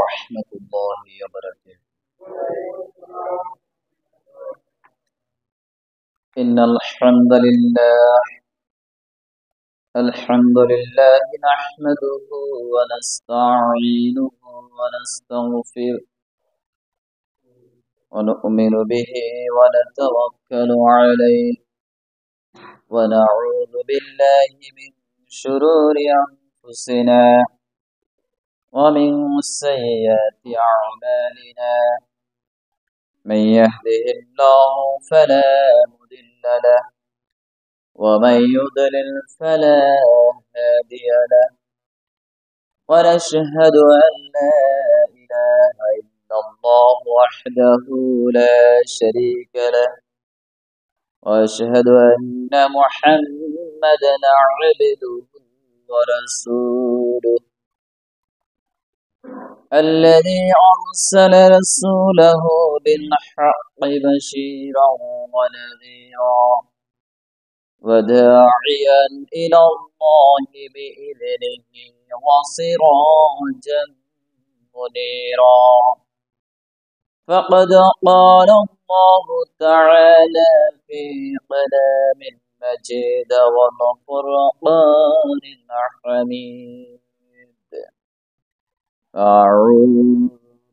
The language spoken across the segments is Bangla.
ورحمة الله وبركاته. إن الحمد لله نحمده ونستعينه ونستغفره ونؤمن به ونتوكل عليه ونعوذ بالله من شرور أنفسنا ومن سيئات أعمالنا من يهده الله فلا مضل له ومن يضلل فلا هادي له ونشهد أن لا إله إلا الله وحده لا شريك له وأشهد أن محمدا عبده ورسوله الذي أرسل رسوله بالحق بشيرا ونذيرا وداعيا إلى الله بإذنه وسراجا منيرا فقد قال الله تعالى في كلام المجيد والفرقان الحميد أعوذ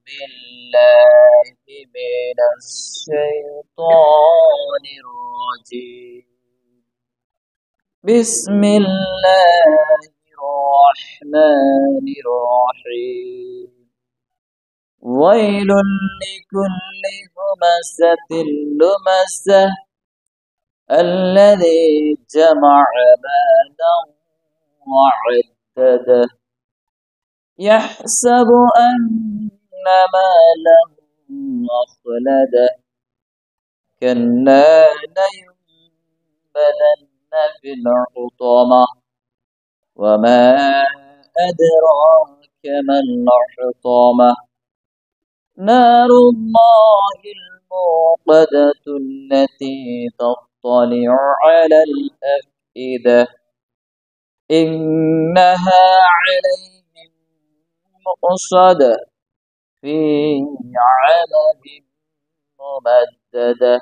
بالله من الشيطان الرجيم بسم الله الرحمن الرحيم ويل لكل همزة لمزة الذي جمع مالا وعدده يحسب أن ماله أخلده كلا لينبذن في الحطمة وما أدراك ما الحطمة نار الله الموقدة التي تطلع على الأفئدة إنها عليهم مؤصدة في عمد ممددة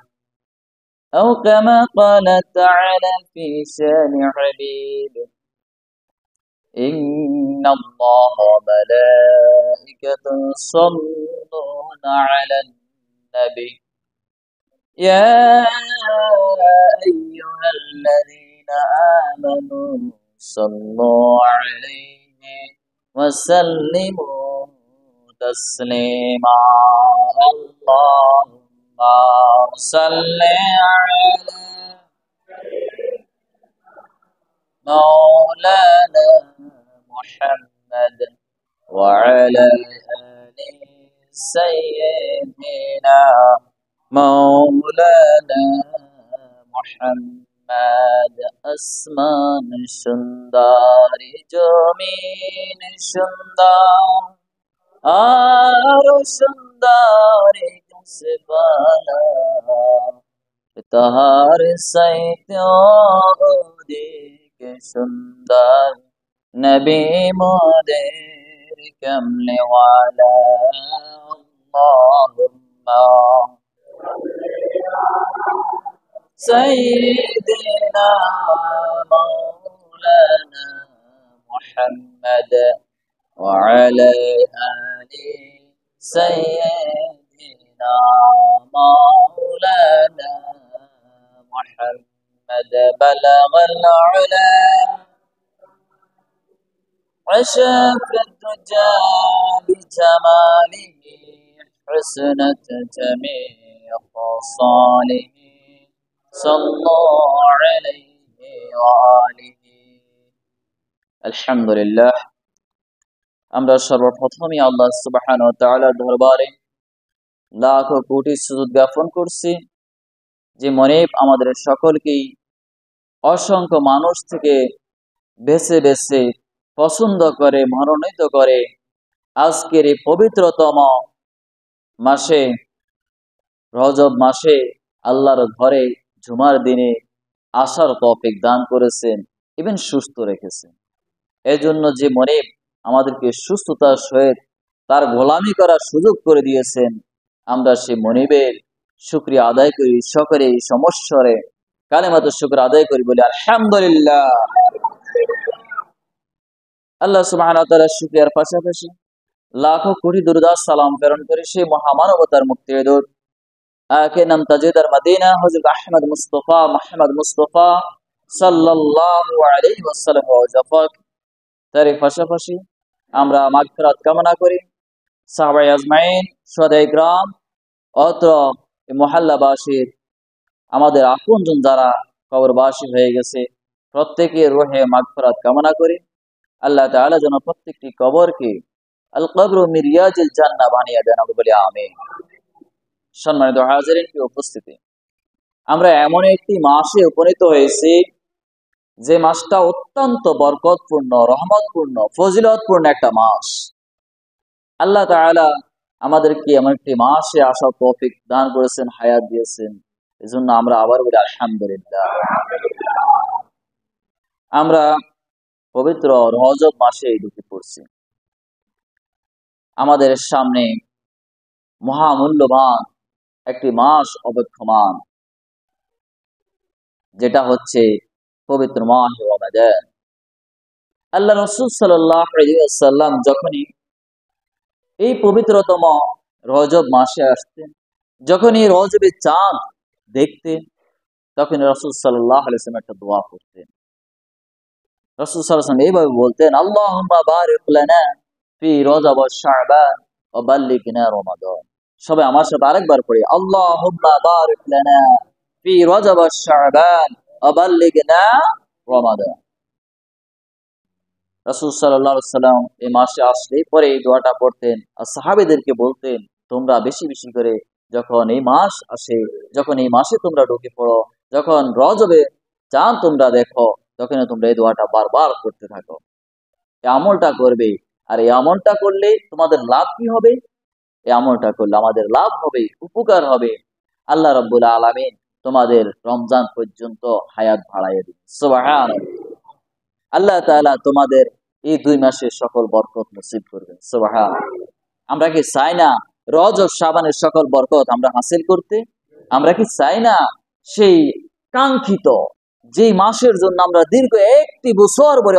أو كما قال تعالى في شان حبيبه إن الله وملائكته يصلون على النبي يا أيها الذين آمنوا صلوا عليه وسلموا تسليما اللهم صل على مولانا محمد وعلى آل سيدنا مولانا محمد আসমান সুন্দরী জমিন সুন্দর আর সুন্দরী গাছপালা তাহার সাইতে অধিক সুন্দর নবী মোদের কমলে ওয়ালা আল্লাহুম্মা سيدنا مولانا محمد وعلى آل سيدنا مولانا محمد بلغ العلا عشاق الدجى بجماله حسنت جميع خصاله صلوا عليه وآله আলহামদুলিল্লাহ আমরা সর্বপ্রথমে আল্লাহ সুবহানাহু ওয়া তাআলার দরবারে লাখ কোটি সুজুদ জ্ঞাপন করছি যে মনিব আমাদের সকলকেই অসংখ্য মানুষ থেকে বেছে বেছে পছন্দ করে মনোনীত করে আজকের এই পবিত্রতম মাসে রজব মাসে আল্লাহর ঘরে জুমার দিনে আসার তৌফিক দান করেছেন এবং সুস্থ রেখেছেন। এজন্য যে মনিব আমাদেরকে সুস্থতার সহিত তার গোলামি করার সুযোগ করে দিয়েছেন। আমরা সেই মনিবের শুকরিয়া আদায় করি, সকলে এই সমস্যারে কালেমাতুশ শুকর আদায় করি, বলি আলহামদুলিল্লাহ। আল্লাহ সুবহানাহু ওয়া তাআলার শুকরিয়ার পাশাপাশি লাখো কোটি দুরূদ সালাম প্রেরণ করে সেই মহামানবতার মুক্তির দূত আকে নাম তাজেদার মদিনা হযরত আহমদ মুস্তাফা মুহাম্মদ মুস্তাফা সাল্লাল্লাহু আলাইহি ওয়াসাল্লাম ওয়াজাফাক। তার পাশাপাশি আমরা মাগফিরাত কামনা করি সাহাবায়ে আজমাইন, শুহাদায়ে ইকরাম, অত্র মহল্লাবাসীর আমাদের আপনজন যারা কবরবাসী হয়ে গেছে প্রত্যেকের রুহে মাগফিরাত কামনা করি। আল্লাহ তাআলা যেন প্রত্যেকটি কবরকে আল কবরু মিন রিয়াজিল জান্নাহ বানিয়ে দেন, আমরা বলি আমিন। সম্মানিত হাজিরিন, কি উপস্থিতি, আমরা এমন একটি মাসে উপনীত হয়েছি যে মাসটা অত্যন্ত বরকতপূর্ণ, রহমতপূর্ণ, ফজিলতপূর্ণ একটা মাস। আল্লাহ তাআলা আমাদেরকে এমন একটি মাসে আসার তৌফিক দান করেছেন, হায়াত দিয়েছেন, এজন্য আমরা আবার বলি আলহামদুলিল্লাহ। আমরা পবিত্র রজব মাসে ঢুকে পড়ছি। আমাদের সামনে মহামূল্যবান একটি মাস অবক্ষমান, যেটা হচ্ছে পবিত্র মাহ রমাদান। আল্লাহ রাসূল সাল্লাল্লাহু আলাইহি ওয়াসাল্লাম যখনই এই পবিত্রতম রজব মাসে আসতেন, যখনই রজবের চাঁদ দেখতেন, তখন রাসূল সাল্লাল্লাহু আলাইহি ওয়াসাল্লাম একটা দোয়া করতেন। রাসূল সাল্লাল্লাহু আলাইহি ওয়াসাল্লাম এইভাবে বলতেন, আল্লাহুম্মা বারিক লানা ফি রজব ওয়া শাবান ওয়া বাল্লিগনা রমাদান। সবাই আমার সাথে আরেকবার পড়ি, আল্লাহুম্মা বারিক লানা ফি রজব ওয়া শাবান ওয়া বাল্লিগনা রমাদান। রাসূল সাল্লাল্লাহু আলাইহি ওয়াসাল্লাম এই মাসে আসলেই পরে এই দোয়াটা পড়তেন আর সাহাবীদেরকে বলতেন, তোমরা বেশি বেশি করে যখন এই মাস আসে, যখন এই মাসে তোমরা ঢুকে পড়ো, যখন রজবে চাঁদ তোমরা দেখো, তখন তোমরা এই দোয়াটা বারবার করতে থাকো, এই আমলটা করবে। আর এই আমলটা করলে তোমাদের লাভ কি হবে? এই আমলটা করলে আমাদের লাভ হবে, উপকার হবে। আল্লাহ রাব্বুল আলামিন তোমাদের রমজান পর্যন্ত হায়াত বাড়াইয়া দিবেন, সুবহানাল্লাহ। আল্লাহ তাআলা তোমাদের এই 2 মাসের সকল বরকত নসিব করবেন, সুবহানাল্লাহ। আমরা কি চাই না রজব শাবানের সকল বরকত আমরা হাসিল করতে? আমরা কি চাই না সেই কাঙ্ক্ষিত যে মাসের জন্য আমরা দীর্ঘ 1 বছর ধরে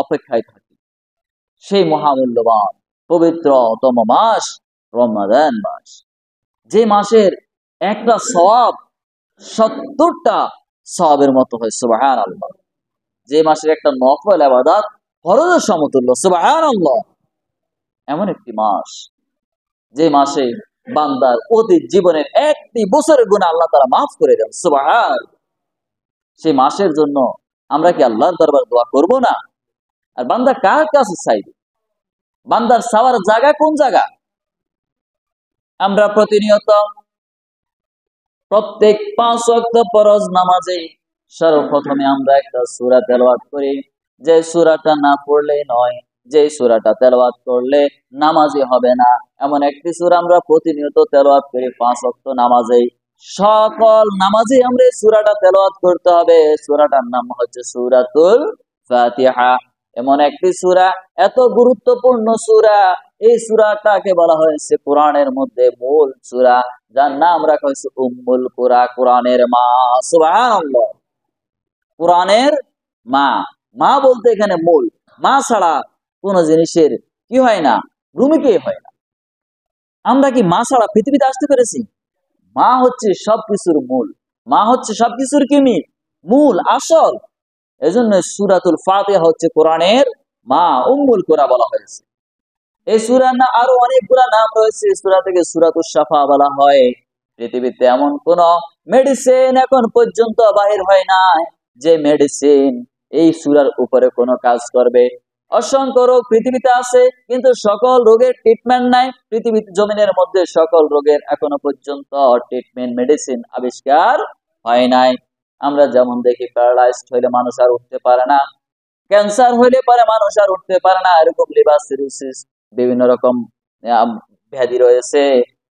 অপেক্ষায় থাকি, সেই মহামূল্যবান পবিত্রতম মাস রমাদান মাস, যে মাসের একটা সওয়াব 70টা সওয়াবের মতো হয়, সুবহানাল্লাহ। যে মাসের একটা নফল ইবাদত ফরজের সমতুল্য, সুবহানাল্লাহ। এমন একটি মাস যে মাসে বান্দার অতীত জীবনের 1 বছরের গুনাহ আল্লাহ তাআলা মাফ করে দেন, সুবহানাল্লাহ। সেই মাসের জন্য আমরা কি আল্লাহর দরবারে দোয়া করব না? আর বান্দা কার কাছে চাইবে? বান্দার চাওয়ার জায়গা কোন জায়গা? আমরা প্রতিনিয়ত প্রত্যেক 5 ওয়াক্ত ফরজ নামাজে সর্বপ্রথমে আমরা একটা সূরা তেলাওয়াত করি, যে সূরাটা না পড়লে নয়, যে সূরাটা তেলাওয়াত করলে নামাজি হবে না, এমন একটি সূরা আমরা প্রতিনিয়ত তেলাওয়াত করি 5 ওয়াক্ত নামাজে। সকল নামাজে আমরা এই সূরাটা তেলাওয়াত করতে হবে। সূরাটার নাম হচ্ছে সূরাতুল ফাতিহা। এমন একটি সূরা, এত গুরুত্বপূর্ণ সূরা, এই সূরাটাকে বলা হয়েছে কোরআনের মধ্যে মূল সূরা, যার নাম রাখা হয়েছে উম্মুল কুরা, কোরআনের মা, সুবহানাল্লাহ। কোরআনের মা, মা বলতে এখানে মূল, মা ছাড়া কোন জিনিসের কি হয় না, ভূমিকাই হয় না। আমরা কি মা ছাড়া পৃথিবীতে আসতে পেরেছি? মা হচ্ছে সবকিছুর মূল, মা হচ্ছে সবকিছুর কি মূল, আসল। এজন্য সূরাতুল ফাতিহা হচ্ছে কোরআনের মা, উম্মুল কুরা বলা হয়েছে। এই সূরার না আরো অনেকগুলা নাম রয়েছে। সূরা থেকে সূরাতুশ শাফা বলা হয়। পৃথিবীতে এমন কোন মেডিসিন এখন পর্যন্ত বাহির হয় নাই যে মেডিসিন এই সূরার উপরে কোনো কাজ করবে। অসংখ্য রোগ পৃথিবীতে আছে, কিন্তু সকল রোগের ট্রিটমেন্ট নাই। পৃথিবীতে জমিনের মধ্যে সকল রোগের এখনো পর্যন্ত ট্রিটমেন্ট, মেডিসিন আবিষ্কার হয় নাই। আমরা যেমন দেখি, প্যারালাইজড হইলে মানুষ আর উঠতে পারে না, ক্যান্সার হইলে পরে মানুষ আর উঠতে পারে না, এরকম লিভার সিরোসিস বিভিন্ন রকম ব্যাধি রয়েছে,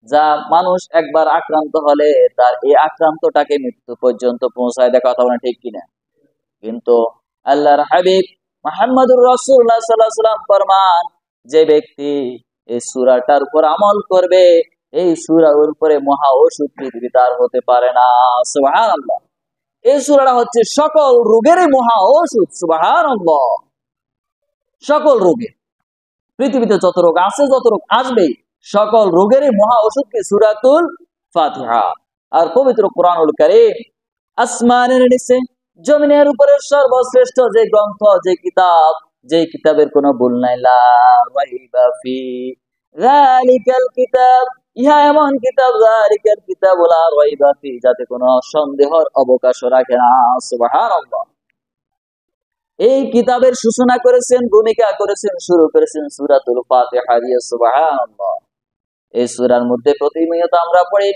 যা মানুষ একবার আক্রান্ত হলে তার এই আক্রান্তটাকে মৃত্যু পর্যন্ত পৌঁছায় দেয়, কথা বলে ঠিক কিনা? কিন্তু আল্লাহর হাবিব মুহাম্মদুর রাসূলুল্লাহ সাল্লাল্লাহু আলাইহি ওয়াসাল্লাম ফরমান, যে ব্যক্তি এই সূরাটার উপর আমল করবে, এই সূরার উপরে মহা ওষুধ পৃথিবীতে আর হতে পারে না। সুবহানাল্লাহ। এই সূরাটা হচ্ছে সকল রোগের মহা ওষুধ। সুবহানাল্লাহ। সকল রোগে, পৃথিবীতে যত রোগ আছে, যত রোগ আসবে, সকল রোগেরই মহা ওষুধ কি? সূরাতুল ফাতিহা। আর পবিত্র কোরআনুল কারীম আসমানের নিচে জমিনের উপরে সর্বশ্রেষ্ঠ যে গ্রন্থ, যে কিতাব, যে কিতাবের কোনো ভুল নাই, লা রাইবা ফি যালিকাল কিতাব, ইহা এমন কিতাব, যালিকাল কিতাব লা রাইবা ফি, যাতে কোনো সন্দেহের অবকাশ রাখে না। সুবহানাল্লাহ। এই কিতাবের সূচনা করেছেন, ভূমিকা করেছেন, শুরু করেছেন সূরাতুল ফাতিহা দিয়ে। সুবহানাল্লাহ। এই সূরার মধ্যে প্রতিনিয়ত আমরা পড়ি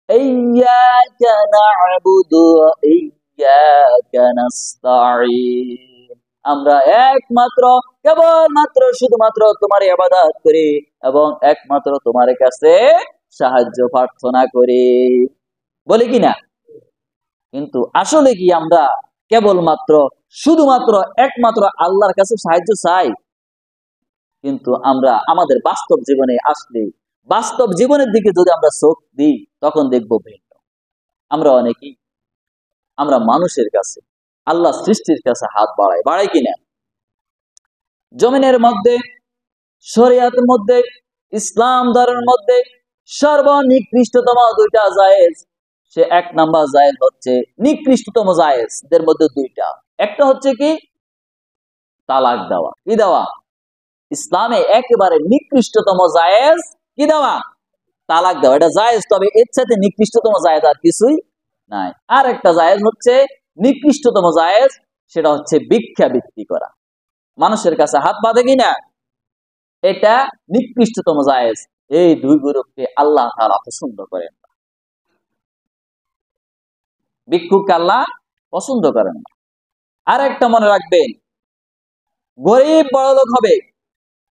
ইয়্যাকা না'বুদু ওয়া ইয়্যাকা নাস্তাঈন, আমরা একমাত্র, কেবলমাত্র, শুধুমাত্র তোমার ইবাদত করি এবং একমাত্র তোমার কাছে সাহায্য প্রার্থনা করি, বলি কি না? কিন্তু আসলে কি আমরা কেবলমাত্র, শুধুমাত্র, একমাত্র আল্লাহর কাছে সাহায্য চাই? কিন্তু আমরা আমাদের বাস্তব জীবনে আসলে, বাস্তব জীবনের দিকে যদি আমরা চোখ দিই, তখন দেখবো ভিন্ন। আমরা অনেকেই, আমরা মানুষের কাছে, আল্লাহ সৃষ্টির কাছে হাত বাড়াই কিনা? জমিনের মধ্যে, শরিয়াতের মধ্যে, ইসলাম ধর্মের মধ্যে সর্বনিকৃষ্টতম দুইটা জায়েজ, সে এক নাম্বার জায়েজ হচ্ছে, নিকৃষ্টতম জায়েজ এর মধ্যে দুইটা। একটা হচ্ছে কি? তালাক দেওয়া। কি দেওয়া? ইসলামে একেবারে নিকৃষ্টতম জায়েজ কি দেওয়া? তালাক দেওয়া। এটা জায়েজ, তবে এর সাথে নিকৃষ্টতম জায়েজ আর কিছুই নাই। আর একটা জায়েজ হচ্ছে নিকৃষ্টতম জায়েজ, সেটা হচ্ছে ভিক্ষাবৃত্তি করা, মানুষের কাছে হাত বাঁধে কিনা, এটা নিকৃষ্টতম জায়েজ। এই দুই গ্রুপকে আল্লাহ তাআলা পছন্দ করেন না। ভিক্ষুককে আল্লাহ পছন্দ করেন না। আর একটা মনে রাখবেন, গরিব বড়লোক হবে,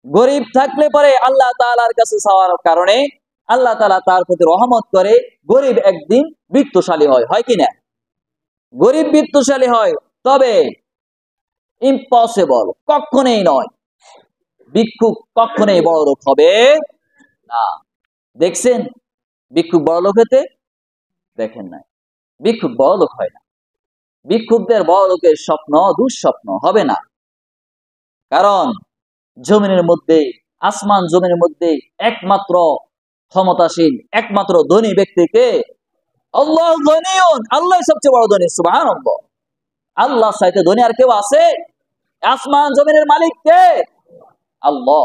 গরিব থাকলে পরে আল্লাহ তাআলার কাছে চাওয়ার কারণে আল্লাহ তাআলা তার প্রতি রহমত করে, গরিব একদিন বিত্তশালী হয় কিনা? গরিব বিত্তশালী হয়, তবে ইম্পসিবল, কখনোই নয়, ভিক্ষুক কখনোই বড় লোক হবে না। দেখছেন ভিক্ষুক বড় লোক হতে? দেখেন নাই, ভিক্ষুক বড় লোক হয় না। ভিক্ষুকদের বড় লোকের স্বপ্ন দুঃস্বপ্ন হবে না। কারণ জমিনের মধ্যে, আসমান জমিনের মধ্যে একমাত্র ক্ষমতাসীন, একমাত্র ধনী ব্যক্তিকে আল্লাহ ধনীয়ন, আল্লাহ সবচেয়ে বড় ধনী। সুবহানাল্লাহ। আল্লাহ চাইতে ধনী আর কেউ আছে? আসমান জমিনের মালিক কে? আল্লাহ।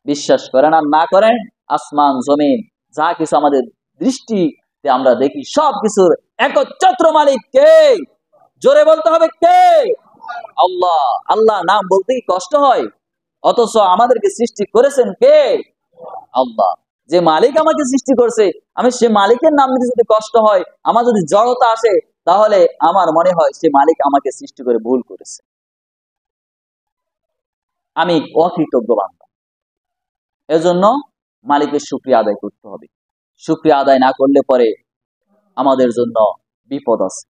বিশ্বাস করেন আর না করেন, আসমান জমিন যা কিছু আমাদের দৃষ্টিতে আমরা দেখি, সব কিছুর একচ্ছত্র মালিক কে? জোরে বলতে হবে কে? আল্লাহ। আল্লাহ নাম বলতেই কষ্ট হয়, অথচ আমাদেরকে সৃষ্টি করেছেন কে? আল্লাহ। যে মালিক আমাকে সৃষ্টি করছে, আমি সে মালিকের নাম নিতে যদি কষ্ট হয়, আমার যদি জড়তা আসে, তাহলে আমার মনে হয় সে মালিক আমাকে সৃষ্টি করে ভুল করেছে, আমি অকৃতজ্ঞ বান্দা। এজন্য মালিকের শুকরিয়া আদায় করতে হবে। শুকরিয়া আদায় না করলে পরে আমাদের জন্য বিপদ আছে।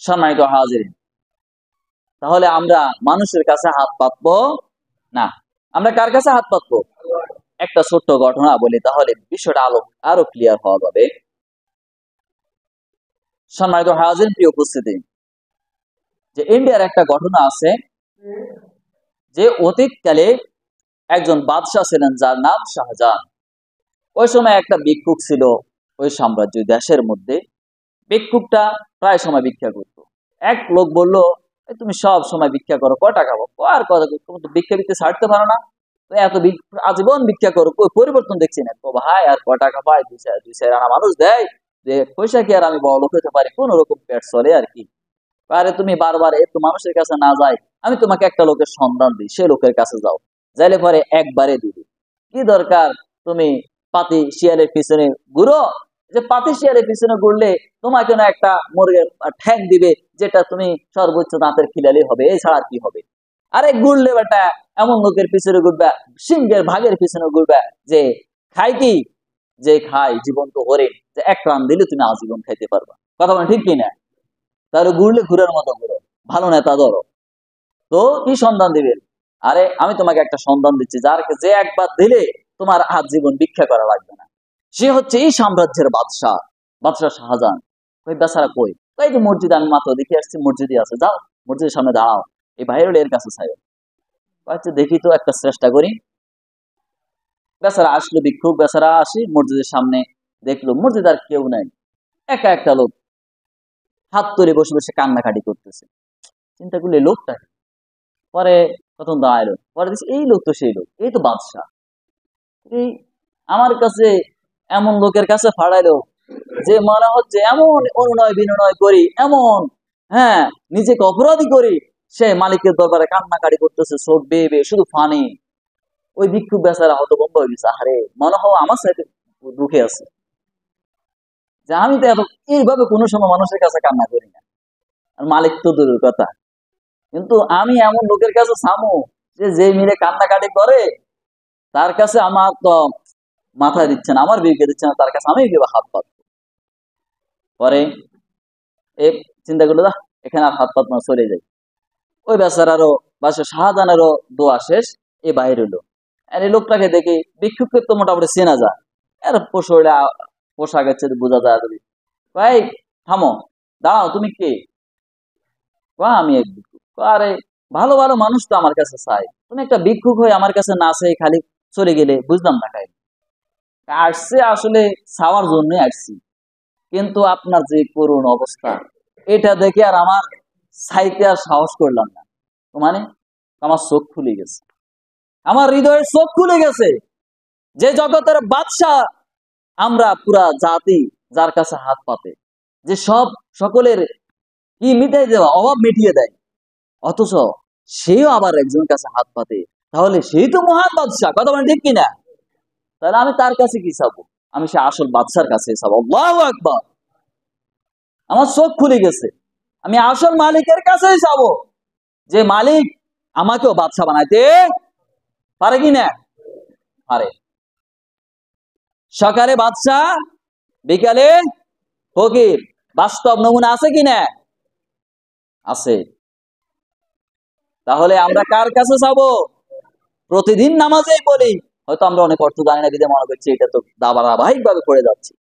সম্মানিত হাজিরিন, তাহলে আমরা মানুষের কাছে হাত পাতবো না, আমরা কার কাছে হাত পাতবো? একটা ছোট্ট ঘটনা বলি, তাহলে বিষয়টা আরো ক্লিয়ার হওয়া যাবে। সম্মানিত হাজিরিন, প্রিয় উপস্থিতি, যে ইন্ডিয়ার একটা ঘটনা আছে, যে অতীতকালে একজন বাদশাহ ছিলেন যার নাম শাহজাহান। ওই সময় একটা ভিক্ষুক ছিল ওই সাম্রাজ্য দেশের মধ্যে। ভিক্ষুকটা প্রায় সময় ভিক্ষা করতো। এক লোক বলল, তুমি সব সময় ভিক্ষা করো, কয় টাকা পাবো? আর কথা, তুমি তো ভিক্ষা দিতে ছাড়তে পারো না, এত আজীবন ভিক্ষা করো, পরিবর্তন দেখছি না। ভাই আর কয় টাকা পায়? দুই চার আনা মানুষ দেয়, যে পয়সা কি আর আমি বড় লোক হতে পারি? কোন রকম পেট চলে আর কি। আরে তুমি বারবার একটু মানুষের কাছে না যাই, আমি তোমাকে একটা লোকের সন্ধান দিই, সে লোকের কাছে যাও, যাইলে পরে একবারে দিবে। কি দরকার তুমি পাতি শিয়ালের পিছনে ঘুরো, যে পাতি শিয়ালের পিছনে ঘুরলে তোমাকে না একটা মুরগের ঠ্যাং দিবে, যেটা তুমি সর্বোচ্চ দাঁতের খিলালি হবে, এছাড়া আর কি হবে? আরে ঘুরলে বেটা এমন লোকের পিছনে ঘুরবা, সিংহের ভাগের পিছনে ঘুরবা, যে খায় কি, যে খায় জীবন্ত হরিণ, যে এক রান দিলে তুমি আজীবন খাইতে পারবা। কথা বলেন ঠিক কিনা? তাহলে ঘুরলে ঘুরের মতো ঘুরো, ভালো নেতা ধরো, তো কি সন্ধান দিবেন? আরে আমি তোমাকে একটা সন্ধান দিচ্ছি, যে একবার দিলে তোমার আজীবন ভিক্ষা করা লাগবে না। সে হচ্ছে এই সাম্রাজ্যের বাদশাহ, বাদশাহ শাহজাহান। ওই বেচারা কই? এই যে মসজিদ, আমি মাত্র দেখে আসছি, মসজিদে আছে, যাও মসজিদের সামনে দাঁড়াও, এই ভাইয়ের এর কাছে চাই। আচ্ছা দেখি তো, একটা চেষ্টা করি। বেচারা আসলো, ভিক্ষুক বেচারা আসি মসজিদের সামনে, দেখলো মসজিদ আর কেউ নাই, একা একটা লোক হাত তুলে বসে বসে কান্নাকাটি করতেছে। চিন্তা করলে লোকটা কি? পরে প্রথম দাঁড়াইলো, পরে দেখছি এই লোক তো সেই লোক, এই তো বাদশাহ। এই আমার কাছে এমন লোকের কাছে ফাড়াইলো যে মনে হচ্ছে এমন অনুনয় বিনয় করি, এমন হ্যাঁ নিজেকে অপরাধী করি, সে মালিকের দরবারে কান্নাকাটি করতেছে, চোখ বেয়ে বেয়ে শুধু ফানি। ওই ভিক্ষুক বেচারা হতভম্ব হয়ে গেছে, আরে মনে হয় আমার সাথে দুঃখে আছে, যে আমি তো এত এইভাবে কোনো সময় মানুষের কাছে কান্না করি না, আর মালিক তো দূরের কথা। কিন্তু আমি এমন লোকের কাছে সামু যে মিলে কান্নাকাটি করে, তার কাছে আমার তো মাথা দিচ্ছে না, আমার বিবেকে দিচ্ছে না, তার কাছে আমি কিভাবে হাত পাত। পরে এ চিন্তা করলো, এখানে আর হাত পাত না, চলে যাই। ওই বেচারারও বাসা শাহজাহানেরও দোয়া শেষ, এ বাইর হইলো। আর এই লোকটাকে দেখি, ভিক্ষুককে তো মোটামুটি চেনা যায়, এর পোশাক আছে বোঝা যায়। যদি ভাই থামো, দাঁড়াও, তুমি কে? আমি এক ভিক্ষুক। আরে ভালো ভালো মানুষ তো আমার কাছে চাই, তুমি একটা ভিক্ষুক হয়ে আমার কাছে না চাই খালি চলে গেলে, বুঝলাম না। খাই আসছে আসলে চাওয়ার জন্যই আসছি, কিন্তু আপনার যে করুণ অবস্থা, এটা দেখে আর আমার চাইতে আর সাহস করলাম না। তো মানে আমার চোখ খুলে গেছে, আমার হৃদয়ের চোখ খুলে গেছে। যে জগতের বাদশাহ আমরা পুরা জাতি, যার কাছে হাত পাতে, যে সকলের কি মিটাই দেওয়া, অভাব মিটিয়ে দেয়, অথচ সেও আবার একজনের কাছে হাত পাতে, তাহলে সেই তো মহান বাদশাহ, কথা বলেন ঠিক কিনা? তাহলে আমি তার কাছে কি চাবো? আমি সে আসল বাদশার কাছে চাবো। আল্লাহু আকবার। আমার চোখ খুলে গেছে, আমি আসল মালিকের কাছেই যাবো, যে মালিক আমাকেও বাদশা বানাইতে পারে কিনা? পারে। সকালে বাদশা, বিকালে ফকির, বাস্তব নমুনা আছে কিনা? আছে। তাহলে আমরা কার কাছে যাবো? প্রতিদিন নামাজেই বলি, হয়তো আমরা অনেক অর্থ জানি না, বিধে মনে করছি এটা তো ধারাবাহিক ভাবে পড়ে যাচ্ছি,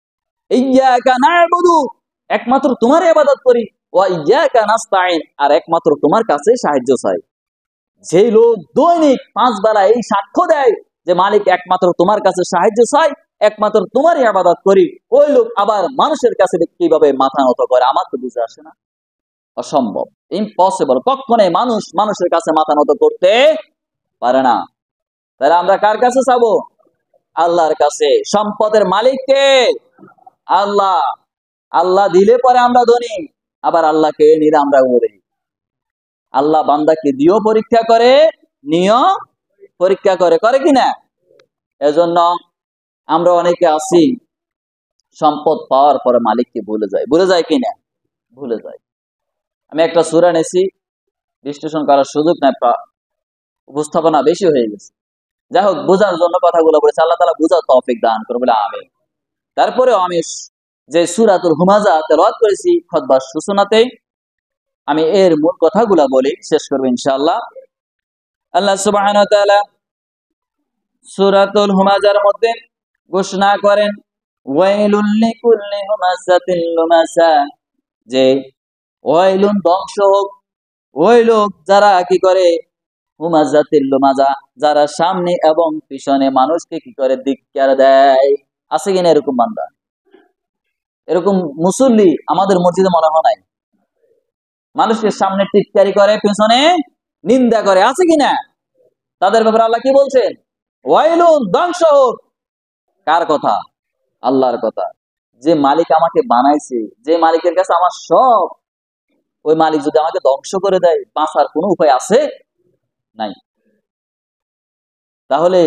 ইয়্যাকা না'বুদু, একমাত্র তোমার ইবাদত করি, ওয়া ইয়্যাকা নাস্তাইন, আর একমাত্র তোমার কাছে সাহায্য চাই। যে লোক দৈনিক 5 বেলা এই সাক্ষ্য দেয় যে মালিক একমাত্র তোমার কাছে সাহায্য চাই, একমাত্র তোমার ইবাদত করি, ওই লোক আবার মানুষের কাছে কিভাবে মাথা নত করে, আমার তো বুঝে আসে না। অসম্ভব, ইম্পসিবল, কখনোই মানুষ মানুষের কাছে মাথা নত করতে পারে না। তাহলে আমরা কার কাছে যাবো? আল্লাহর কাছে। সম্পদের মালিক কে? আল্লাহ। আল্লাহ দিলে পরে আমরা ধনী, আবার আল্লাহকে নিলে আমরা গরিব। আল্লাহ বান্দাকে দিয়েও পরীক্ষা করে, নিয়েও পরীক্ষা করে, করে কিনা? এজন্য আমরা অনেকে আছি সম্পদ পাওয়ার পরে মালিককে ভুলে যায়, ভুলে যায় কিনা? ভুলে যায়। আমি একটা সূরা নেছি, বিশ্লেষণ করার সুযোগ নাই, উপস্থাপনা বেশি হয়ে গেছে। যাই হোক, বোঝার জন্য কথাগুলো বলেছে, আল্লাহ তাআলা বোঝার তৌফিক দান করুন বলে আমিন। তারপরেও আমি যে সূরাতুল হুমাযা তেলাওয়াত করেছি খুতবার সূচনাতে, আমি এর মূল কথাগুলো বলি, শেষ করব ইনশাআল্লাহ। আল্লাহ সুবহানাহু ওয়া তাআলা সূরাতুল হুমাযার মধ্যে ঘোষণা করেন, ওয়াইলুল লিকুল্লি হুমাযাতিল লুমাযা, যে ওয়াইলুন, ধ্বংস হোক ওই লোক যারা কি করে, হুমাযাতিল লুমাযা, যারা সামনে এবং পিছনে মানুষকে কি করে, ধিক্কার দেয়। আছে কিনা এরকম বান্দা? এরকম মুসল্লি আমাদের মসজিদে মনে হয় নাই। মানুষকে সামনে টিটকারি করে, পিছনে নিন্দা করে, আছে কিনা? তাদের ব্যাপারে আল্লাহ কি বলছেন? ওয়াইলুন, ধ্বংস হোক। কার কথা? আল্লাহর কথা। যে মালিক আমাকে বানাইছে, যে মালিকের কাছে আমার সব, ওই মালিক যদি আমাকে ধ্বংস করে দেয়, বাঁচার কোনো উপায় আছে? নাই। তাহলে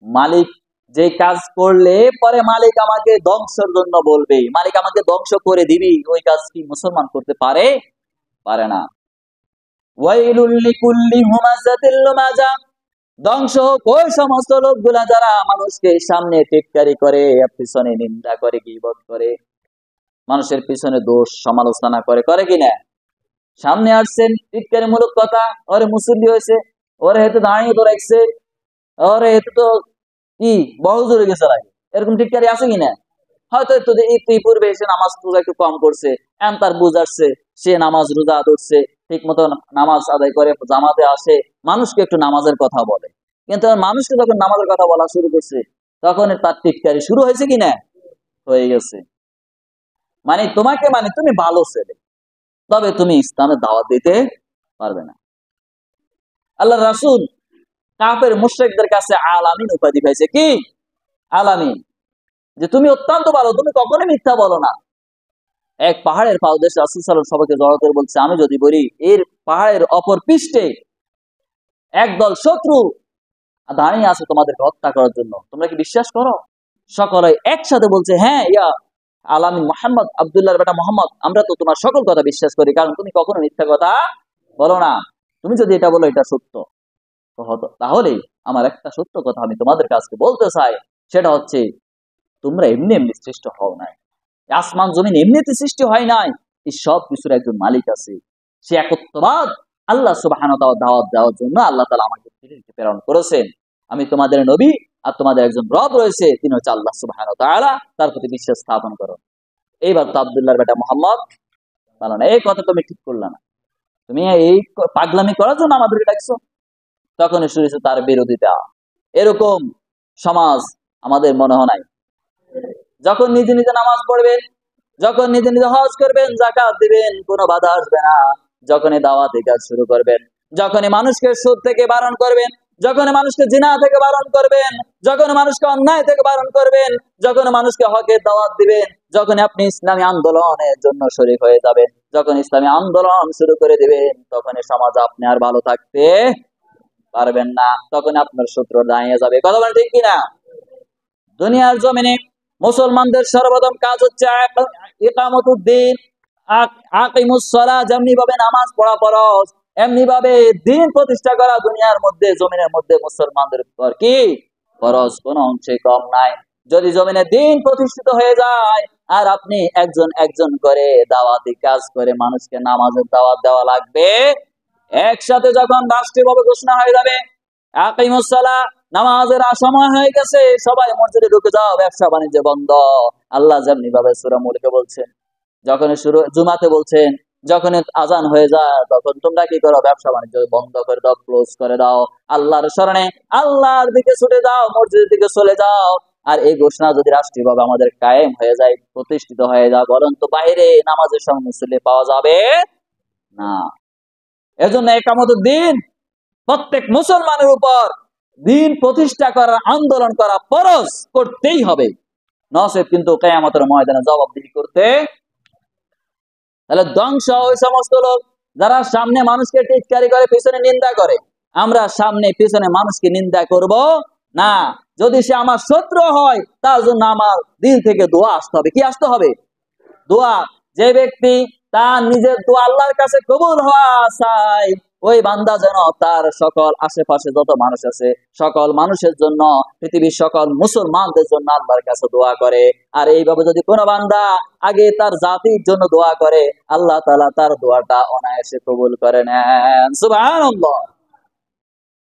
মালিক যে কাজ করলে পরে মালিক আমাকে ধ্বংসের জন্য বলবে, মালিক আমাকে ধ্বংস করে দিবি, ওই কাজ কি মুসলমান করতে পারে? পারে না। ওয়াইলুল লিকুল্লি হুমাযাতিল লুমাযা, ধ্বংস হোক ওই সমস্ত লোকগুলা যারা মানুষকে সামনে টিটকারি করে, পিছনে নিন্দা করে, গীবত করে, মানুষের পিছনে দোষ সমালোচনা করে, করে কিনা? সামনে আসছেন টিটকারি মূলক কথা, ওরে মুসল্লি হয়েছে, ওরে হেতু দাঁড়িয়ে তো রাখছে, ওরে হেতু তো কি বড় জোরে গেছে লাগে, এরকম টিটকারি আছে কিনা? হয়তো একটু একটু পূর্বে এসে নামাজ রোজা একটু কম করছে, এখন তার বুঝ আসছে, সে নামাজ রোজা ধরছে, ঠিক মতো নামাজ আদায় করে জামাতে আসে, মানুষকে একটু নামাজের কথা বলে। কিন্তু মানুষকে যখন নামাজের কথা বলা শুরু করছে, তখন তার টিটকারি শুরু হয়েছে কিনা? হয়ে গেছে। মানে তোমাকে, মানে তুমি ভালো ছেলে, তবে তুমি ইসলামের দাওয়াত দিতে পারবে না। আল্লাহ রাসূল কাফের মুশরিকদের কাছে আলামিন উপাধি পাইছে। কি আলামিন? যে তুমি অত্যন্ত ভালো, তুমি কখনোই মিথ্যা বলো না। এক পাহাড়ের পাদদেশে রাসূল সাল্লাল্লাহু আলাইহি ওয়াসাল্লাম সবাইকে জড়ো করে বলছে, আমি যদি বলি এর পাহাড়ের অপর পৃষ্ঠে একদল শত্রু দাঁড়িয়ে আছে তোমাদেরকে হত্যা করার জন্য, তোমরা কি বিশ্বাস করো? সকলে একসাথে বলছে, হ্যাঁ ইয়া আলামিন মুহাম্মদ, আব্দুল্লাহর বেটা মুহাম্মদ, আমরা তো তোমার সকল কথা বিশ্বাস করি, কারণ তুমি কখনো মিথ্যা কথা বলো না। তুমি যদি এটা বলো এটা সত্য, তাহলে আমার একটা সত্য কথা আমি তোমাদের কাছে বলতে চাই, সেটা হচ্ছে তোমরা এমনি এমনি সৃষ্ট হও নাই, আসমান জমিন এমনিতে সৃষ্টি হয় নাই, এই সব কিছুর একজন মালিক আছে, সে একত্ববাদ আল্লাহ সুবহানাহু ওয়া তাআলা দাওয়াত দেওয়ার জন্য আল্লাহ তাআলা আমাকে পৃথিবীতে প্রেরণ করেছেন। আমি তোমাদের নবী, আর তোমাদের একজন রব রয়েছে, তিনি হচ্ছে আল্লাহ সুবহানাহু ওয়া তাআলা, তার প্রতি বিশ্বাস স্থাপন করো। এইবার তো আব্দুল্লাহর বেটা মুহাম্মদ বলো না, এই কথা তুমি ঠিক করলা না, তুমি এই পাগলামি করার জন্য আমাদেরকে ডাকছো। তখন শুরু হয়েছে তার বিরোধিতা। এরকম সমাজ আমাদের মনে হয় নাই। যখন নিজে নিজে নামাজ পড়বেন, যখন নিজে নিজে হজ করবেন, যাকাত দিবেন, কোনো বাধা আসবে না। যখনই দাওয়াতি কাজ শুরু করবেন, যখনই মানুষকে সুদ থেকে বারণ করবেন, যখন মানুষকে জিনা থেকে বারণ করবেন, যখন মানুষকে অন্যায় থেকে বারণ করবেন, যখন মানুষকে হকের দাওয়াত দিবেন, যখন আপনি ইসলামী আন্দোলনের জন্য শরীক হয়ে যাবেন, যখন ইসলামী আন্দোলন শুরু করে দিবেন, তখন সমাজ আপনি আর ভালো থাকতে পারবেন না, তখন আপনার শত্রু দাঁড়িয়ে যাবে। কথা বলেন ঠিক কিনা? দুনিয়ার জমিনে মুসলমানদের সর্বপ্রথম কাজ হচ্ছে ইকামতুদ্দিন, আকিমুস সালাহ, যেমনি ভাবে নামাজ পড়া ফরজ, এমনি ভাবে দ্বীন প্রতিষ্ঠা করা দুনিয়ার মধ্যে, জমিনের মধ্যে মুসলমানদের উপর কি ফরজ, কোনো অংশে কম নাই। যদি জমিনে দ্বীন প্রতিষ্ঠিত হয়ে যায়, আর আপনি একজন একজন করে দাওয়াতি কাজ করে মানুষকে নামাজের দাওয়াত দেওয়া লাগবে, একসাথে যখন রাষ্ট্রীয়ভাবে ঘোষণা হয়ে যাবে আকিমুস সালাহ, নামাজের সময় হয়ে গেছে, সবাই মসজিদে ঢুকে যাও, ব্যবসা বাণিজ্য বন্ধ। আল্লাহ যেমনি ভাবে সূরা মুলকে বলছেন, যখন শুরু জুমাতে বলছেন, যখন আজান হয়ে যায় তখন তোমরা কি করো? ব্যবসা বাণিজ্য বন্ধ করে দাও, ক্লোজ করে দাও, আল্লাহর স্মরণে আল্লাহর দিকে ছুটে যাও, মসজিদের দিকে চলে যাও। আর এই ঘোষণা যদি রাষ্ট্রীয়ভাবে আমাদের কায়েম হয়ে যায়, প্রতিষ্ঠিত হয়ে যায়, বরং তো বাইরে নামাজের সময় মুসল্লি পাওয়া যাবে না। এজন্য ইকামতুদ্দিন প্রত্যেক মুসলমানের উপর দ্বীন প্রতিষ্ঠা করার, আন্দোলন করা ফরজ, করতেই হবে, নচেত কিন্তু কিয়ামতের ময়দানে জবাবদিহি করতে। তাহলে ধ্বংস ওই সমস্ত লোক যারা সামনে মানুষকে টিটকারি করে, পিছনে নিন্দা করে। আমরা সামনে পিছনে মানুষকে নিন্দা করব না। যদি সে আমার শত্রু হয়, তার জন্য আমার দিল থেকে দোয়া আসতে হবে। কি আসতে হবে? দোয়া। যে ব্যক্তি তার নিজের দোয়া আল্লাহর কাছে কবুল হওয়া চায়, ওই বান্দা যেন তার সকল আশেপাশে যত মানুষ আছে, সকল মানুষের জন্য, পৃথিবীর সকল মুসলমানদের জন্য আল্লাহর কাছে দোয়া করে। আর এইভাবে যদি কোনো বান্দা আগে তার জাতির জন্য দোয়া করে, আল্লাহ তাআলা তার দোয়াটা অনায়াসে কবুল করে নেন। সুবহানাল্লাহ।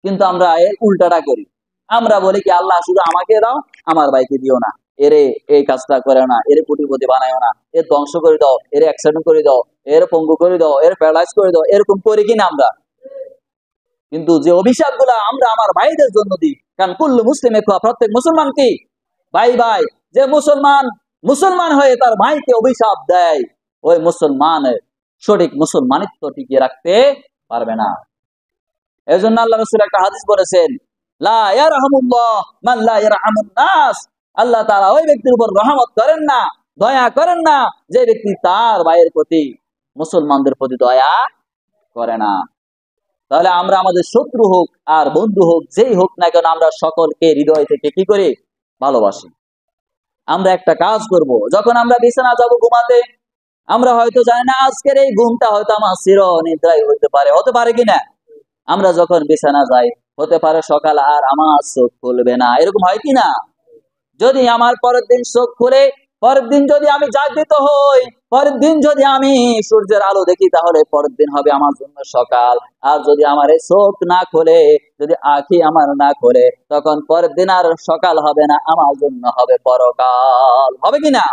কিন্তু আমরা এর উল্টাটা করি। আমরা বলি কি, আল্লাহ শুধু আমাকে দাও, আমার ভাইকে দিও না, এরে এই কাজটা করে না, এর কোটিপতি বানায়ও না, এর ধ্বংস করে দাও, এর অ্যাক্সিডেন্ট করে দাও, এর পঙ্গু করে দাও, এর প্যারালাইজ করে দাও, এরকম করি কিনা আমরা? কিন্তু যে অভিশাপ গুলা আমরা আমার ভাইদের জন্য দিই, কারণ কুল্লু মুসলিমে খোয়া, প্রত্যেক মুসলমান কি ভাই ভাই। যে মুসলমান মুসলমান হয়ে তার ভাইকে অভিশাপ দেয়, ওই মুসলমানের সঠিক মুসলমানিত্ব টিকিয়ে রাখতে পারবে না। এই জন্য আল্লাহ রাসূল একটা হাদিস বলেছেন, লা ইয়ারহামুল্লাহ মান লা ইয়ারহামুন নাস। আল্লাহ তাআলা ওই ব্যক্তির উপর রহমত করেন না, দয়া করেন না, যে ব্যক্তি তার ভাইয়ের প্রতি, মুসলমানদের প্রতি দয়া করে না। তাহলে আমরা আমাদের শত্রু হোক আর বন্ধু হোক, যেই হোক না কেন, আমরা সকলকে হৃদয় থেকে কি করি? ভালোবাসি। আমরা একটা কাজ করব, যখন আমরা বিছানা যাব ঘুমাতে, আমরা হয়তো জানি না আজকের এই ঘুমটা হয়তো আমার চির নিদ্রাই হতে পারে, হতে পারে কিনা? আমরা যখন বিছানা যাই, হতে পারে সকাল আর আমার চোখ খুলবে না, এরকম হয় কিনা? যদি আমার পরের দিন চোখ খুলে পরের দিন যদি আমি জাগৃত হই, পরের দিন যদি আমি সূর্যের আলো দেখি, তাহলে পরের দিন হবে আমার জন্য সকাল। আর যদি আমার এই চোখ না খোলে, যদি আঁখি আমার না খোলে, তখন পরের দিন আর সকাল হবে না, আমার জন্য হবে পরকাল। হবে কিনা?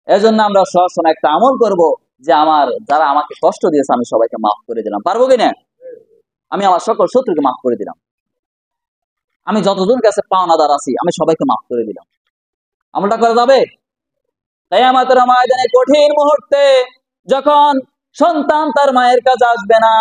এজন্য আমরা সবসময় একটা আমল করব, যে আমার যারা আমাকে কষ্ট দিয়েছে আমি সবাইকে মাফ করে দিলাম। পারবো কিনা? আমি আমার সকল শত্রুকে মাফ করে দিলাম। আমি যতজন কাছে পাওনাদার আছি আমি সবাইকে মাফ করে দিলাম। আমলটা করা যাবে? কিয়ামতের ময়দানে কঠিন মুহূর্তে যখন সন্তান তার মায়ের কাছে আসবে না,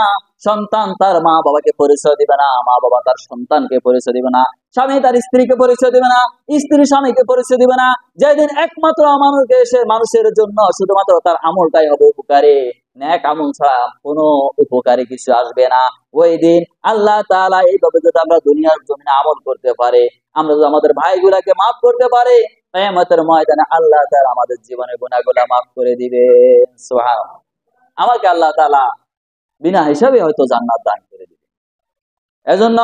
সন্তান তার মা বাবাকে পরিচয় দিবে না, মা বাবা তার সন্তানকে পরিচয় দিবে না, স্বামী তার স্ত্রীকে পরিচয় দিবে না, স্ত্রী স্বামীকে পরিচয় দিবে না, যেদিন একমাত্র মানুষকে এসে মানুষের জন্য শুধুমাত্র তার আমলটাই হবে উপকারী, নেক আমল ছাড়া কোনো উপকারী কিছু আসবে না। ওই দিন আল্লাহ তাআলা এইভাবে যদি আমরা দুনিয়ার জমিনে আমল করতে পারি, আমরা যদি আমাদের ভাইগুলাকে মাফ করতে পারি, কিয়ামতের ময়দানে আল্লাহ তাআলা আমাদের জীবনের গুনাহগুলো মাফ করে দিবেন। সুবহানাল্লাহ। আমাকে আল্লাহ তাআলা বিনা হিসাবে হয়তো জান্নাত দান করে দিবে। এজন্য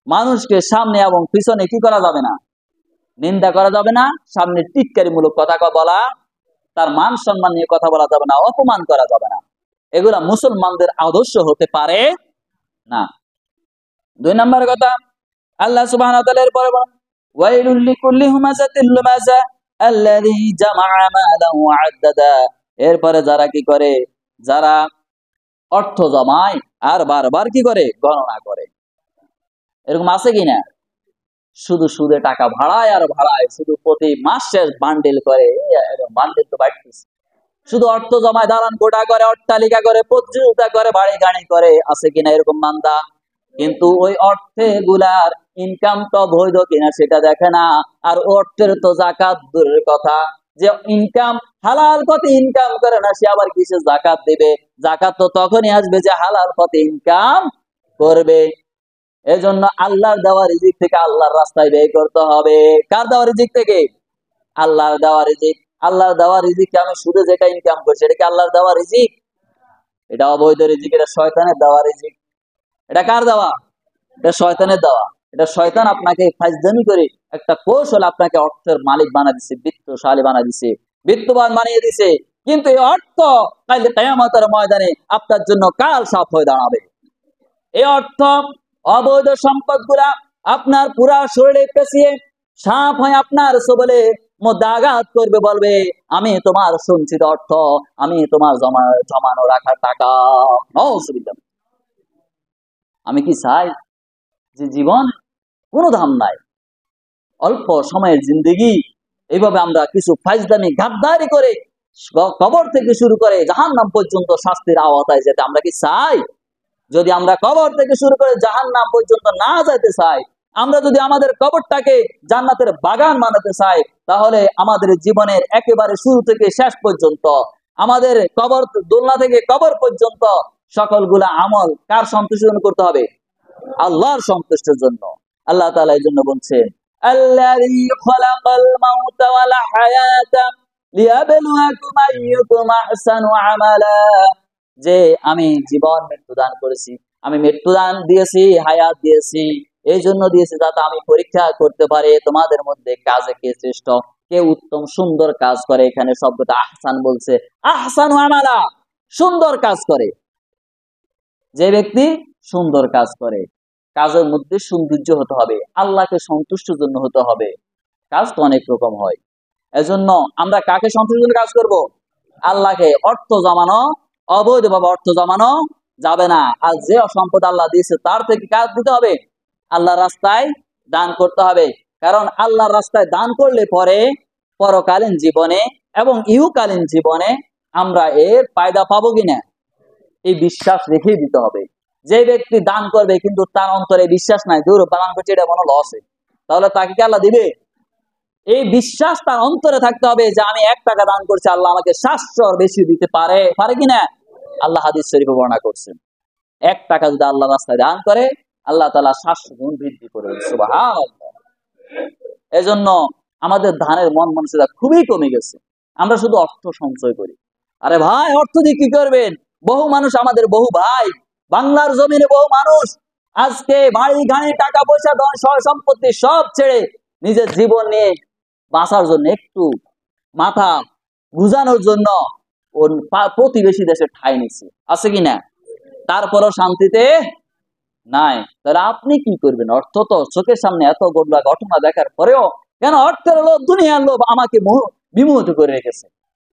মানুষকে সামনে এবং পিছনে কি করা যাবে না? নিন্দা করা যাবে না, সামনে টিটকারিমূলক কথা বলা, তার মান সম্মান নিয়ে কথা বলা যাবে না, অপমান করা যাবে না। এগুলা মুসলমানদের আদর্শ হতে পারে না। 2 নম্বর কথা, আল্লাহ সুবহানাহু ওয়া তাআলা এরপরে বলেন, ওয়াইলুল লিকুল্লি হুমাযাতিল লুমাযা আল্লাযী জামা'a মালান ওয়া আদ্দাদা। এরপরে যারা কি করে? যারা অর্থ জমায় আর বারবার কি করে? গণনা করে। এরকম আছে কিনা? শুধু সুদে টাকা ভাড়ায় আর ভাড়ায়, শুধু প্রতি মাস শেষ বান্ডিল করে, বান্ডিল তো বাড়তেছে। শুধু অর্থ জমায়, দালান কোঠা করে, অট্টালিকা করে, প্রতিযোগিতা করে, বাড়ি গাড়ি করে। আছে কিনা এরকম বান্দা? কিন্তু ওই অর্থে গুলার ইনকাম তো বৈধ কিনা সেটা দেখে না। আর অর্থের তো যাকাত দূরের কথা, যে ইনকাম হালাল পথে ইনকাম করে না, সে আবার কিসে যাকাত দিবে? যাকাত তো তখনই আসবে যে হালাল পথে ইনকাম করবে। এজন্য আল্লাহর দেওয়া রিজিক থেকে আল্লাহর রাস্তায় ব্যয় করতে হবে। কার দেওয়া রিজিক থেকে? আল্লাহর দেওয়া রিজিক। আল্লাহর দেওয়া রিজিককে আমি সুদে যেটা ইনকাম করছি, এটা কি আল্লাহর দেওয়া রিজিক? এটা অবৈধ রিজিক, এটা শয়তানের দেওয়া রিজিক। এটা কার দেওয়া? এটা শয়তানের দেওয়া। এটা শয়তান আপনাকে ফাজলামি করে একটা কৌশল আপনাকে অর্থের মালিক বানিয়ে দিছে, বিত্তশালী বানিয়ে দিছে, বিত্তবান বানিয়ে দিছে। কিন্তু এই অর্থ কাল কিয়ামতের ময়দানে আপনার জন্য কাল সাপ হয়ে দাঁড়াবে। এই অর্থ, অবৈধ সম্পদ গুলা আপনার পুরা শরীরে পেঁচিয়ে সাপ হয়ে আপনার সবলে মধ্যে আঘাত করবে, বলবে আমি তোমার সঞ্চিত অর্থ, আমি তোমার জমানো রাখার টাকা। নাউজুবিল্লাহ। আমি কি চাই যে জীবন কোনো দাম নাই, অল্প সময়ের জিন্দেগি, এইভাবে আমরা কিছু ফাইজলামি গাদ্দারি করে কবর থেকে শুরু করে জাহান্নাম পর্যন্ত শাস্তির আওতায় যেতে আমরা কি চাই? যদি আমরা কবর থেকে শুরু করে জাহান্নাম পর্যন্ত না যেতে চাই, আমরা যদি আমাদের কবরটাকে জান্নাতের বাগান বানাতে চাই, তাহলে আমাদের জীবনের একেবারে শুরু থেকে শেষ পর্যন্ত, আমাদের কবর দোলনা থেকে কবর পর্যন্ত সকলগুলা আমল কার সন্তুষ্টির করতে হবে? আল্লাহর সন্তুষ্টির জন্য। আল্লাহ তাআলা এই জন্য বলছেন, আল্লাযী খালাকাল মাউতা ওয়াল হায়াতা লিয়াবলুয়াকুম আইয়ুকুম আহসানু আমালা। যে আমি জীবন মৃত্যু দান করেছি, আমি মৃত্যু দান দিয়েছি, হায়াত দিয়েছি, এই জন্য দিয়েছি যাতে আমি পরীক্ষা করতে পারি তোমাদের মধ্যে কাজে কে শ্রেষ্ঠ, কে উত্তম সুন্দর কাজ করে। এখানে শব্দটা আহসান বলছে, আহসানু আমালা, সুন্দর কাজ করে। যে ব্যক্তি সুন্দর কাজ করে, কাজের মধ্যে সৌন্দর্য হতে হবে, আল্লাহকে সন্তুষ্টের জন্য হতে হবে। কাজ তো অনেক রকম হয়, এজন্য আমরা কাকে সন্তুষ্টের জন্য কাজ করব? আল্লাহকে। অর্থ জমানো, অবৈধভাবে অর্থ জমানো যাবে না। আর যে সম্পদ আল্লাহ দিয়েছে তার থেকে কাজ দিতে হবে, আল্লাহর রাস্তায় দান করতে হবে। কারণ আল্লাহর রাস্তায় দান করলে পরে পরকালীন জীবনে এবং ইহকালীন জীবনে আমরা এর ফায়দা পাবো কিনা, এই বিশ্বাস রেখেই দিতে হবে। যে ব্যক্তি দান করবে কিন্তু তার অন্তরে বিশ্বাস নাই, দূর দান করছে, এটা কোনো লস, তাহলে তাকে কি আল্লাহ দিবে? এই বিশ্বাস তার অন্তরে থাকতে হবে যে আমি 1 টাকা দান করছি, আল্লাহ আমাকে 700 বেশি দিতে পারে কিনা। আল্লাহ হাদিস শরীফে বর্ণনা করছেন, 1 টাকা যদি আল্লাহ রাস্তায় দান করে, আল্লাহ তাআলা 700 গুণ বৃদ্ধি করবেন। সুবহানাল্লাহ। এজন্য আমাদের দানের মন মানসিকতা খুবই কমে গেছে। আমরা শুধু অর্থ সঞ্চয় করি। আরে ভাই, অর্থ দিয়ে কি করবেন? বহু মানুষ, আমাদের বহু ভাই, বাংলার জমিনে বহু মানুষ আজকে বাড়ি গাড়ি টাকা পয়সা ধন সম্পত্তি সব ছেড়ে নিজের জীবন নিয়ে বাঁচার জন্য একটু মাথা গুজানোর জন্য ওর প্রতিবেশী দেশে ঠাঁই নিচ্ছে, আছে কি না? তারপরও শান্তিতে নাই। তাহলে আপনি কি করবেন? অর্থ তো চোখের সামনে এত গোডলা ঘটনা দেখার পরেও কেন অর্থের লোভ, দুনিয়ার লোভ আমাকে বিমোহিত করে রেখেছে?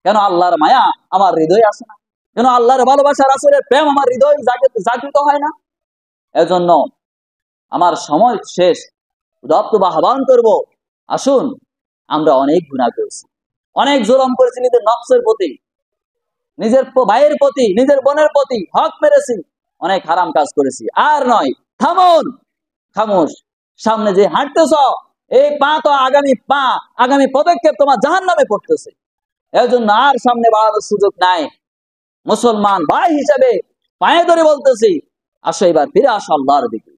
কেন আল্লাহর মায়া আমার হৃদয়ে আসে না? কেন আল্লাহর ভালোবাসা, রাসূলের প্রেম আমার হৃদয় জাগৃত হয় না? এজন্য আমার সময় শেষ, উদাত্ত আহ্বান করব, আসুন আমরা অনেক গুনাহ করেছি, অনেক জুলুম করেছি নিজের নফসের প্রতি, নিজের ভাইয়ের প্রতি, নিজের বোনের প্রতি হক মেরেছি, অনেক হারাম কাজ করেছি। আর নয়, থামুন, খামোশ। সামনে যে হাঁটতেছ, এই পা তো আগামী পদক্ষেপ তোমার জাহান্নামে পড়তেছে। এর জন্য আর সামনে বাড়ানোর সুযোগ নাই। মুসলমান ভাই হিসেবে পায়ে ধরে বলতেছি, আসো এবার ফিরে আসো আল্লাহর দিকে,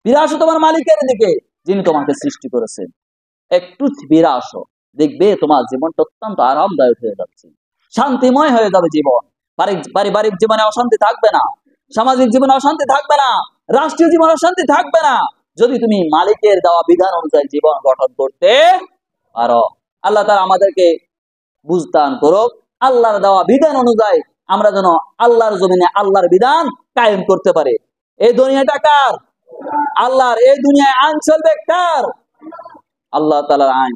ফিরে আসো তোমার মালিকের দিকে, যিনি তোমাকে সৃষ্টি করেছেন। একটু ফিরে আসো, দেখবে তোমার জীবনটা অত্যন্ত আরামদায়ক হয়ে যাচ্ছে, শান্তিময় হয়ে যাবে জীবন। পারিবারিক জীবনে অশান্তি থাকবে না, সামাজিক জীবনে অশান্তি থাকবে না, রাষ্ট্রীয় জীবনে অশান্তি থাকবে না, যদি তুমি মালিকের দেওয়া বিধান অনুযায়ী জীবন গঠন করতে পারো। আল্লাহ তাআলা আমাদেরকে বুঝদান করুক। আল্লাহর দেওয়া বিধান অনুযায়ী আমরা যেন আল্লাহর জমিনে আল্লাহর বিধান কায়েম করতে পারি। এই দুনিয়াটা কার? আল্লাহর। এই দুনিয়ায় আইন চলবে কার? আল্লাহ তাআলার আইন।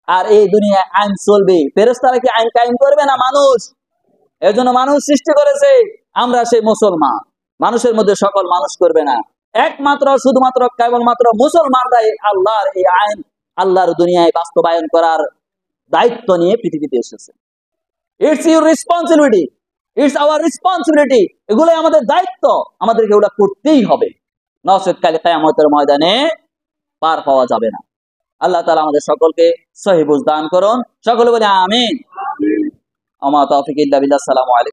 আর এই দুনিয়ায় আইন চলবে, ফেরেশতারা কি আইন কায়েম করবে না মানুষ? এর জন্য মানুষ সৃষ্টি করেছে, আমরা সেই মুসলমান। মানুষের মধ্যে সকল মানুষ করবে না, একমাত্র শুধুমাত্র কেবলমাত্র মুসলমানরাই আল্লাহর এই আইন, আল্লাহর দুনিয়ায় বাস্তবায়ন করার দায়িত্ব নিয়ে পৃথিবীতে এসেছে। It's your responsibility, it's our responsibility. এগুলোই আমাদের দায়িত্ব, আমাদেরকে এগুলো করতেই হবে, নচেত কাল কিয়ামতের ময়দানে পার পাওয়া যাবে না। আল্লাহ তাআলা আমাদের সকলকে সহিহ বুঝ দান করুন। সকলে বলে আমিন। আমা তাওফিক ইল্লা বিল্লাহ। আসসালামু আলাইকুম।